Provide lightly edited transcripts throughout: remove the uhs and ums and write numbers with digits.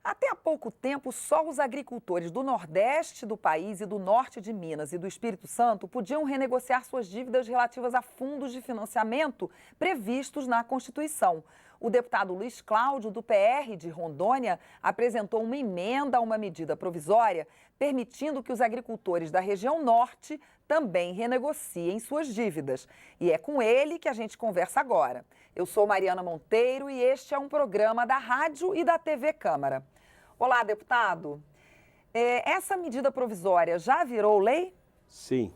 Até há pouco tempo, só os agricultores do Nordeste do país e do Norte de Minas e do Espírito Santo podiam renegociar suas dívidas relativas a fundos de financiamento previstos na Constituição. O deputado Luiz Cláudio, do PR de Rondônia, apresentou uma emenda a uma medida provisória permitindo que os agricultores da região Norte também renegociem suas dívidas. E é com ele que a gente conversa agora. Eu sou Mariana Monteiro e este é um programa da Rádio e da TV Câmara. Olá, deputado. Essa medida provisória já virou lei? Sim.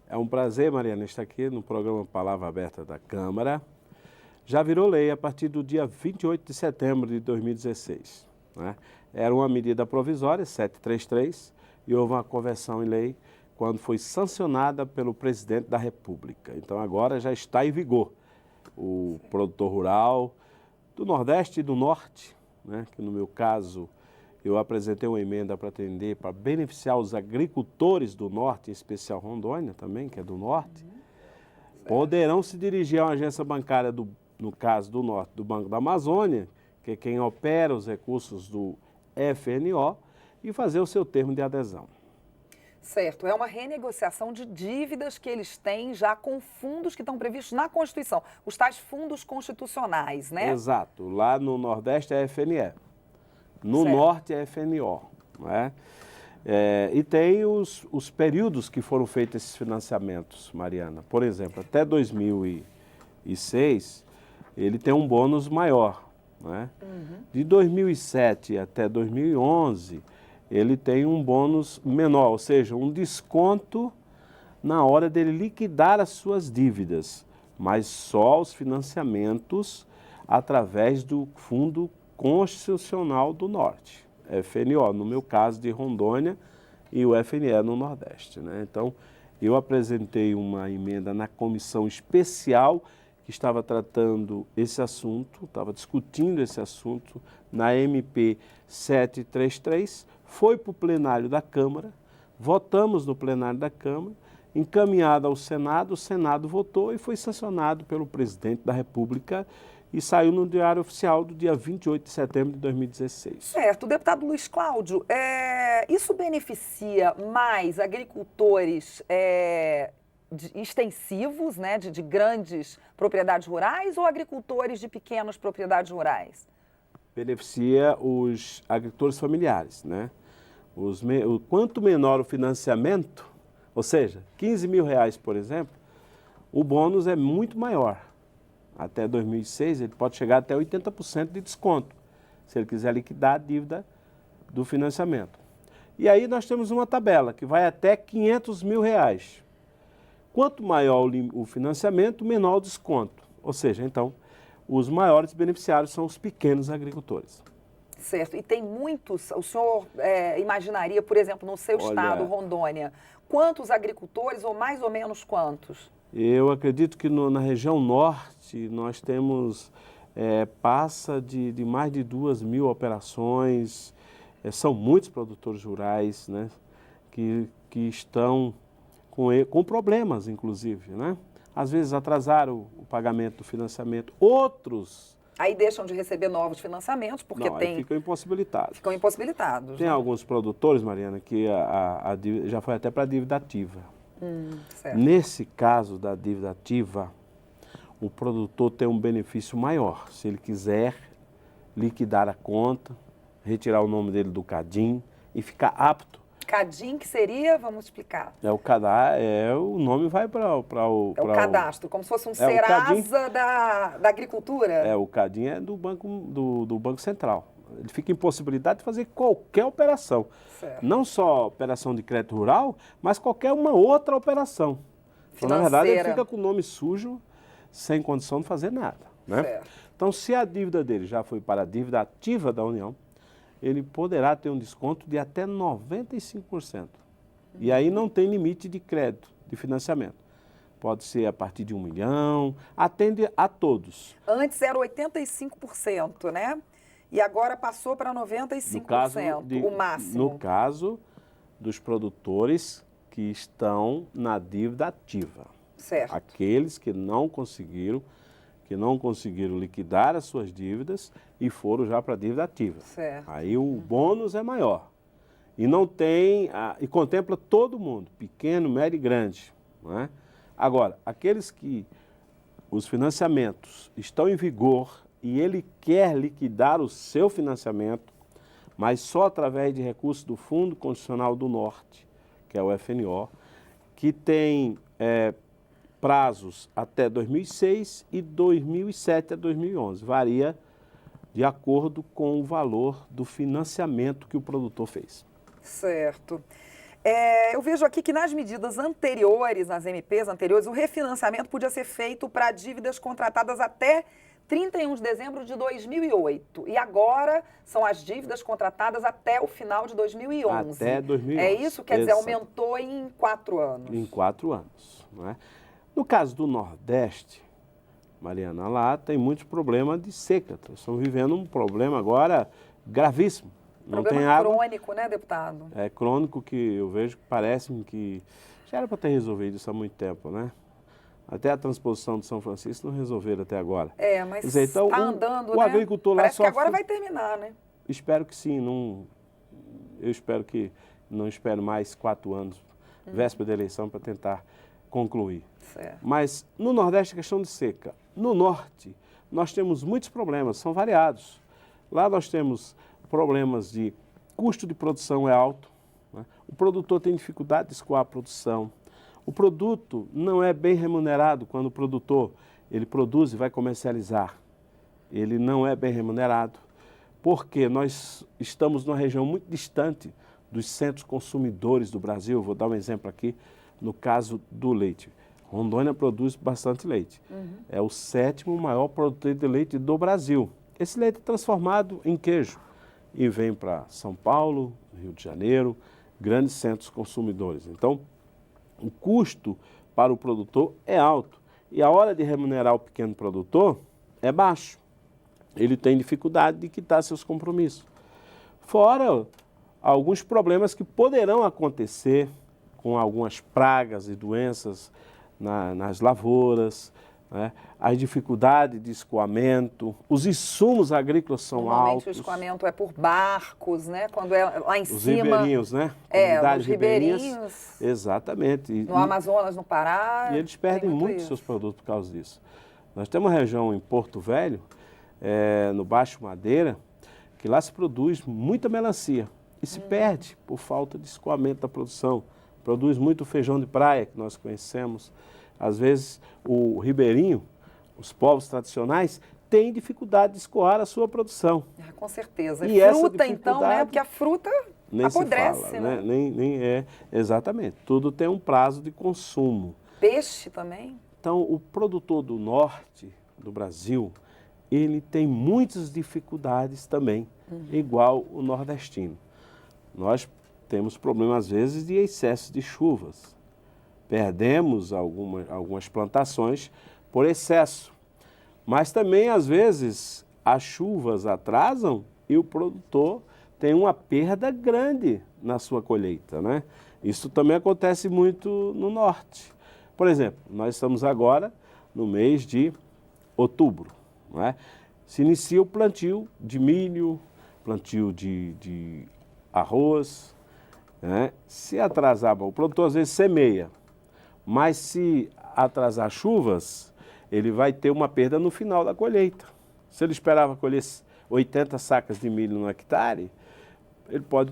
É um prazer, Mariana, estar aqui no programa Palavra Aberta da Câmara. Já virou lei a partir do dia 28 de setembro de 2016. Né? Era uma medida provisória, 733, e houve uma conversão em lei quando foi sancionada pelo presidente da República. Então agora já está em vigor. O produtor rural do Nordeste e do Norte, né, que no meu caso eu apresentei uma emenda para atender, para beneficiar os agricultores do Norte, em especial Rondônia também, que é do Norte, poderão se dirigir a uma agência bancária, no caso do Norte, do Banco da Amazônia, que é quem opera os recursos do FNO, e fazer o seu termo de adesão. Certo, é uma renegociação de dívidas que eles têm já com fundos que estão previstos na Constituição, os tais fundos constitucionais, né? Exato, lá no Nordeste é FNE, no Certo. Norte é FNO, né? E tem os períodos que foram feitos esses financiamentos, Mariana. Por exemplo, até 2006, ele tem um bônus maior, né? De 2007 até 2011, ele tem um bônus menor, ou seja, um desconto na hora dele liquidar as suas dívidas, mas só os financiamentos através do Fundo Constitucional do Norte, FNO, no meu caso de Rondônia, e o FNE no Nordeste, né? Então, eu apresentei uma emenda na comissão especial que estava tratando esse assunto, estava discutindo esse assunto na MP 733, foi para o plenário da Câmara, votamos no plenário da Câmara, encaminhado ao Senado, o Senado votou e foi sancionado pelo presidente da República e saiu no Diário Oficial do dia 28 de setembro de 2016. Certo, deputado Luiz Cláudio, isso beneficia mais agricultores extensivos, né, de grandes propriedades rurais ou agricultores de pequenas propriedades rurais? Beneficia os agricultores familiares, né? Quanto menor o financiamento, ou seja, 15 mil reais, por exemplo, o bônus é muito maior. Até 2006, ele pode chegar até 80% de desconto, se ele quiser liquidar a dívida do financiamento. E aí nós temos uma tabela que vai até 500 mil reais. Quanto maior o financiamento, menor o desconto. Ou seja, então, os maiores beneficiários são os pequenos agricultores. Certo. E tem muitos, o senhor imaginaria, por exemplo, no seu estado, Rondônia, quantos agricultores ou mais ou menos quantos? Eu acredito que na região norte nós temos, passa de mais de 2.000 operações, são muitos produtores rurais, né, que estão com problemas, inclusive, né? Às vezes atrasaram o pagamento do financiamento, outros... Aí deixam de receber novos financiamentos, porque aí ficam impossibilitados. Ficam impossibilitados. Tem alguns produtores, Mariana, que já foi até para a dívida ativa. Certo. Nesse caso da dívida ativa, o produtor tem um benefício maior. Se ele quiser liquidar a conta, retirar o nome dele do CADIM e ficar apto. CADIM, que seria, vamos explicar. O nome vai para o cadastro, como se fosse um Serasa da agricultura. O CADIM é do Banco Central. Ele fica impossibilitado de fazer qualquer operação. Certo. Não só operação de crédito rural, mas qualquer uma outra operação. Então, na verdade, ele fica com o nome sujo, sem condição de fazer nada, né? Certo. Então, se a dívida dele já foi para a dívida ativa da União, ele poderá ter um desconto de até 95%. E aí não tem limite de crédito, de financiamento. Pode ser a partir de 1 milhão, atende a todos. Antes era 85%, né? E agora passou para 95%, o máximo. No caso dos produtores que estão na dívida ativa. Certo. Aqueles que não conseguiram, que não conseguiram liquidar as suas dívidas e foram já para a dívida ativa. Certo. Aí o bônus é maior. E não tem, e contempla todo mundo, pequeno, médio e grande. Não é? Agora, aqueles que os financiamentos estão em vigor e ele quer liquidar o seu financiamento, mas só através de recursos do Fundo Constitucional do Norte, que é o FNO, que tem prazos até 2006 e 2007 a 2011. Varia de acordo com o valor do financiamento que o produtor fez. Certo. Eu vejo aqui que nas medidas anteriores, nas MPs anteriores, o refinanciamento podia ser feito para dívidas contratadas até 31 de dezembro de 2008. E agora são as dívidas contratadas até o final de 2011. Até 2011. É isso? Quer dizer, aumentou em 4 anos. Em 4 anos. Não é? No caso do Nordeste, Mariana, lá tem muitos problemas de seca. Estamos vivendo um problema agora gravíssimo. Não tem água. Crônico, né, deputado? É crônico, que eu vejo que parece-me que já era para ter resolvido isso há muito tempo, né? Até a transposição de São Francisco não resolveram até agora. Mas dizer, então, está andando, o né? agricultor lá parece sofre... que agora vai terminar, né? Espero que sim. Eu espero que não espero mais 4 anos, véspera da eleição, para tentar concluir. Certo. Mas no Nordeste é questão de seca. No Norte, nós temos muitos problemas, são variados. Lá nós temos problemas de custo de produção é alto, né? O produtor tem dificuldade de escoar a produção. O produto não é bem remunerado quando o produtor ele produz e vai comercializar. Ele não é bem remunerado, porque nós estamos numa região muito distante dos centros consumidores do Brasil. Vou dar um exemplo aqui, no caso do leite. Rondônia produz bastante leite. É o 7º maior produtor de leite do Brasil. Esse leite é transformado em queijo e vem para São Paulo, Rio de Janeiro, grandes centros consumidores. Então, o custo para o produtor é alto e a hora de remunerar o pequeno produtor é baixo. Ele tem dificuldade de quitar seus compromissos. Fora alguns problemas que poderão acontecer com algumas pragas e doenças nas lavouras, né? As dificuldades de escoamento, os insumos agrícolas são Normalmente altos. o escoamento é por barcos, né? Quando é lá em Os cima... ribeirinhos, né? Os ribeirinhos. Exatamente. No Amazonas, no Pará. E eles perdem muito seus produtos por causa disso. Nós temos uma região em Porto Velho, no Baixo Madeira, que lá se produz muita melancia e se perde por falta de escoamento da produção. Produz muito feijão de praia, que nós conhecemos. Às vezes, o ribeirinho, os povos tradicionais, têm dificuldade de escoar a sua produção. Com certeza. E fruta, então, né? Porque a fruta nem apodrece, se fala, né? Nem é, exatamente. Tudo tem um prazo de consumo. Peixe também. Então, o produtor do norte do Brasil, ele tem muitas dificuldades também, igual o nordestino. Nós temos problemas, às vezes, de excesso de chuvas. Perdemos algumas plantações por excesso. Mas também, às vezes, as chuvas atrasam e o produtor tem uma perda grande na sua colheita, né? Isso também acontece muito no norte. Por exemplo, nós estamos agora no mês de outubro, não é? Se inicia o plantio de milho, plantio de arroz, né? Se atrasar, o produtor às vezes semeia, mas se atrasar chuvas, ele vai ter uma perda no final da colheita. Se ele esperava colher 80 sacas de milho no hectare, ele pode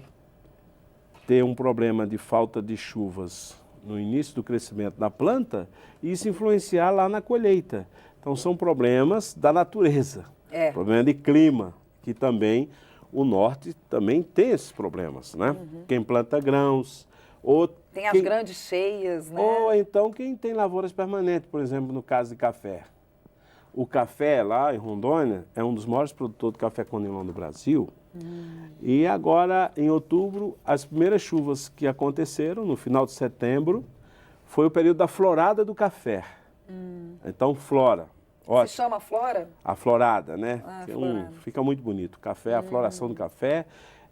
ter um problema de falta de chuvas no início do crescimento da planta e isso influenciar lá na colheita. Então são problemas da natureza, problema de clima, que também o norte também tem esses problemas, né? Quem planta grãos, ou tem as grandes cheias, né? Ou então quem tem lavouras permanentes, por exemplo, no caso de café. O café lá em Rondônia é um dos maiores produtores de café conilon do Brasil. E agora, em outubro, as primeiras chuvas que aconteceram, no final de setembro, foi o período da florada do café. Então, flora. Ótimo. Se chama flora? A florada, né? Florada. Fica muito bonito. O café, a floração do café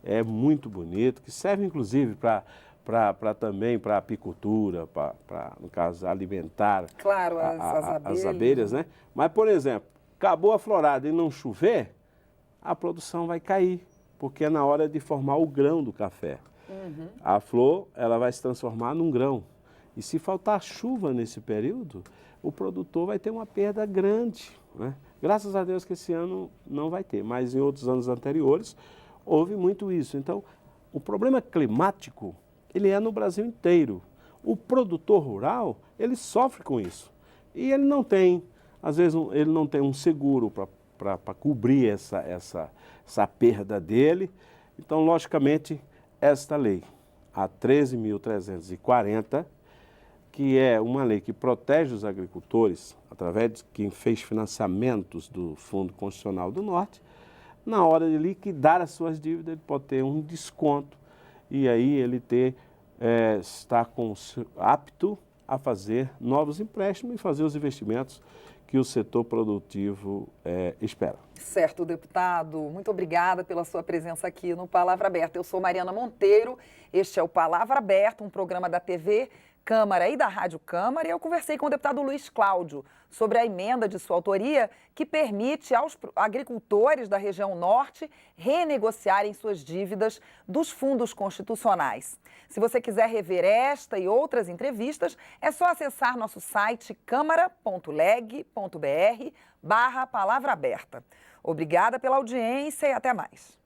é muito bonito, que serve, inclusive, também para apicultura, no caso, alimentar claro, as abelhas. abelhas, né? Mas, por exemplo, acabou a florada e não chover, a produção vai cair, porque é na hora de formar o grão do café. A flor, ela vai se transformar num grão. E se faltar chuva nesse período, o produtor vai ter uma perda grande, né? Graças a Deus que esse ano não vai ter, mas em outros anos anteriores houve muito isso. Então, o problema climático, ele é no Brasil inteiro. O produtor rural, ele sofre com isso. E ele não tem, às vezes, ele não tem um seguro para cobrir essa perda dele. Então, logicamente, esta lei, a 13.340, que é uma lei que protege os agricultores, através de quem fez financiamentos do Fundo Constitucional do Norte, na hora de liquidar as suas dívidas, ele pode ter um desconto e aí ele está apto a fazer novos empréstimos e fazer os investimentos que o setor produtivo espera. Certo, deputado. Muito obrigada pela sua presença aqui no Palavra Aberta. Eu sou Mariana Monteiro, este é o Palavra Aberta, um programa da TV Câmara e da Rádio Câmara, e eu conversei com o deputado Luiz Cláudio sobre a emenda de sua autoria que permite aos agricultores da região norte renegociarem suas dívidas dos fundos constitucionais. Se você quiser rever esta e outras entrevistas, é só acessar nosso site câmara.leg.br/palavra aberta. Obrigada pela audiência e até mais.